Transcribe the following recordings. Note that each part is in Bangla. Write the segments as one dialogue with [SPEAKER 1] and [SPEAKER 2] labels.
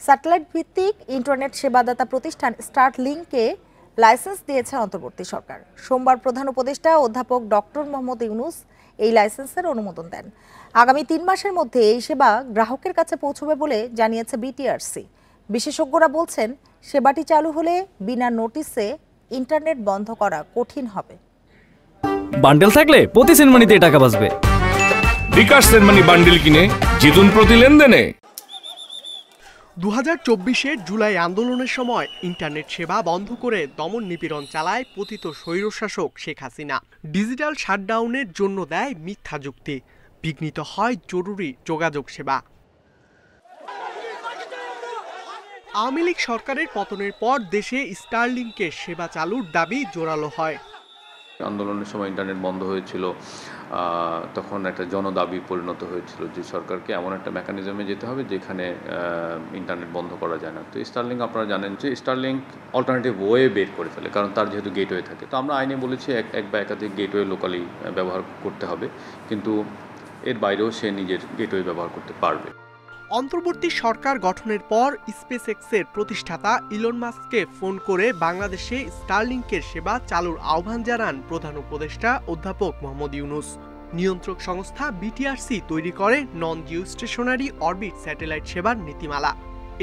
[SPEAKER 1] স্যাটেলাইট ভিত্তিক ইন্টারনেট সেবাদাতা প্রতিষ্ঠান স্টারলিংককে লাইসেন্স দিয়েছে অন্তর্বর্তী সরকার। সোমবার প্রধান উপদেষ্টা অধ্যাপক ডক্টর মোহাম্মদ ইউনুস এই লাইসেন্সের অনুমোদন দেন। আগামী ৩ মাসের মধ্যে এই সেবা গ্রাহকের কাছে পৌঁছবে বলে জানিয়েছে বিটিআরসি। বিশেষজ্ঞরা বলছেন, সেবাটি চালু হলে বিনা নোটিসে ইন্টারনেট বন্ধ করা কঠিন হবে।
[SPEAKER 2] বান্ডেল থাকলে প্রতি সেনমানিতে টাকা বাঁচবে।
[SPEAKER 3] বিকাশ সেনমানি বান্ডেল কিনে জিতুন প্রতি লেনদেনে।
[SPEAKER 4] 2024-এর জুলাই আন্দোলনের সময় ইন্টারনেট সেবা বন্ধ করে দমন নিপীড়ন চালায় পতিত স্বৈরশাসক শেখ হাসিনা। ডিজিটাল শাটডাউনের জন্য দেয় মিথ্যা যুক্তি, বিঘ্নিত হয় জরুরি যোগাযোগ সেবা। আওয়ামী লীগ সরকারের পতনের পর দেশে স্টারলিংকের সেবা চালুর দাবি জোরালো হয়।
[SPEAKER 5] আন্দোলনের সময় ইন্টারনেট বন্ধ হয়েছিল, তখন একটা জনদাবি পরিণত হয়েছিল যে সরকারকে এমন একটা মেকানিজমে যেতে হবে যেখানে ইন্টারনেট বন্ধ করা যায় না। তো স্টারলিংক আপনারা জানেন যে স্টারলিংক অল্টারনেটিভ ওয়ে বের করে ফেলে, কারণ তার যেহেতু গেটওয়ে থাকে। তো আমরা আইনে বলেছি এক বা একাধিক গেটওয়ে লোকালি ব্যবহার করতে হবে, কিন্তু এর বাইরেও সে নিজের গেটওয়ে ব্যবহার করতে পারবে।
[SPEAKER 4] অন্তর্বর্তী সরকার গঠনের পর স্পেসএক্সের প্রতিষ্ঠাতা ইলন মাস্ককে ফোন করে বাংলাদেশে স্টারলিংকের সেবা চালুর আহ্বান জানান প্রধান উপদেষ্টা অধ্যাপক মোহাম্মদ ইউনুস। নিয়ন্ত্রক সংস্থা বিটিআরসি তৈরি করে নন জিও স্টেশনারি অরবিট স্যাটেলাইট সেবার নীতিমালা।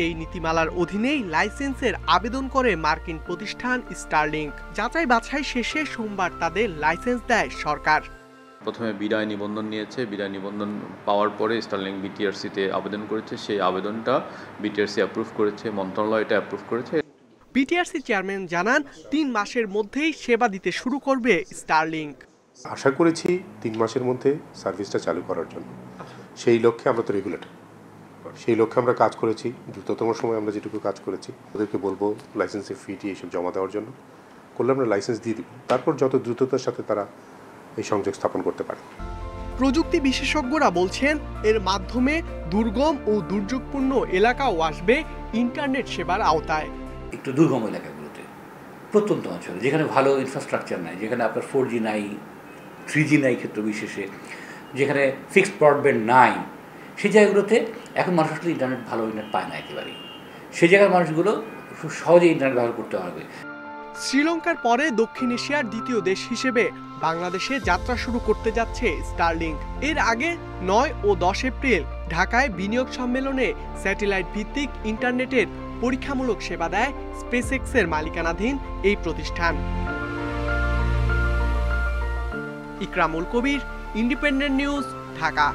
[SPEAKER 4] এই নীতিমালার অধীনেই লাইসেন্সের আবেদন করে মার্কিন প্রতিষ্ঠান স্টারলিংক। যাচাই বাছাই শেষে সোমবার তাদের লাইসেন্স দেয় সরকার।
[SPEAKER 5] প্রথমে বিদায় নিবন্ধন নিয়েছে, বিদায় নিবন্ধন পাওয়ার পরে স্টারলিংক বিটিআরসিতে আবেদন করেছে। সেই আবেদনটা বিটিআরসি অ্যাপ্রুভ করেছে, মন্ত্রণালয় এটা অ্যাপ্রুভ করেছে।
[SPEAKER 4] বিটিআরসি চেয়ারম্যান জানান ৩ মাসের মধ্যেই সেবা দিতে শুরু করবে স্টারলিংক।
[SPEAKER 6] আশা করেছি 3 মাসের মধ্যে সার্ভিসটা চালু করার জন্য। সেই লক্ষ্যে আমরা তো রেগুলেটর, সেই লক্ষ্যে আমরা কাজ করেছি। দ্রুততম সময় আমরা যেটুকু কাজ করেছি ওদেরকে বলবো লাইসেন্সের ফিটি এইসব জমা দেওয়ার জন্য, করলে আমরা লাইসেন্স দিয়ে দিব। তারপর যত দ্রুততার সাথে তারা এই সংযোগ স্থাপন করতে পারে।
[SPEAKER 4] প্রযুক্তি বিশেষজ্ঞরা বলছেন, এর মাধ্যমে দুর্গম ও দুর্যোগপূর্ণ এলাকাও আসবে ইন্টারনেট সেবার আওতায়।
[SPEAKER 7] একটু দুর্গম এলাকাগুলোতে, প্রত্যন্ত অঞ্চলে যেখানে ভালো ইনফ্রাস্ট্রাকচার নাই, যেখানে আপনার 4G নাই, 3G নাই ক্ষেত্র বিশেষে, যেখানে ফিক্সড ব্রডব্যান্ড নাই, সেই জায়গাগুলোতে এখন মানুষ আসলে ইন্টারনেট ভালো ইন্টারনেট পায় না একেবারেই। সেই জায়গার মানুষগুলো খুব সহজে ইন্টারনেট ব্যবহার করতে পারবে।
[SPEAKER 4] শ্রীলঙ্কার পরে দক্ষিণ এশিয়ার দ্বিতীয় দেশ হিসেবে বাংলাদেশে যাত্রা শুরু করতে যাচ্ছে স্টারলিংক। এর আগে 9 ও 10 এপ্রিল ঢাকায় বিনিয়োগ সম্মেলনে স্যাটেলাইট ভিত্তিক ইন্টারনেটের পরীক্ষামূলক সেবা দেয় স্পেসএক্সের মালিকানাধীন এই প্রতিষ্ঠান। ইকরামুল কবির, ইন্ডিপেন্ডেন্ট নিউজ, ঢাকা।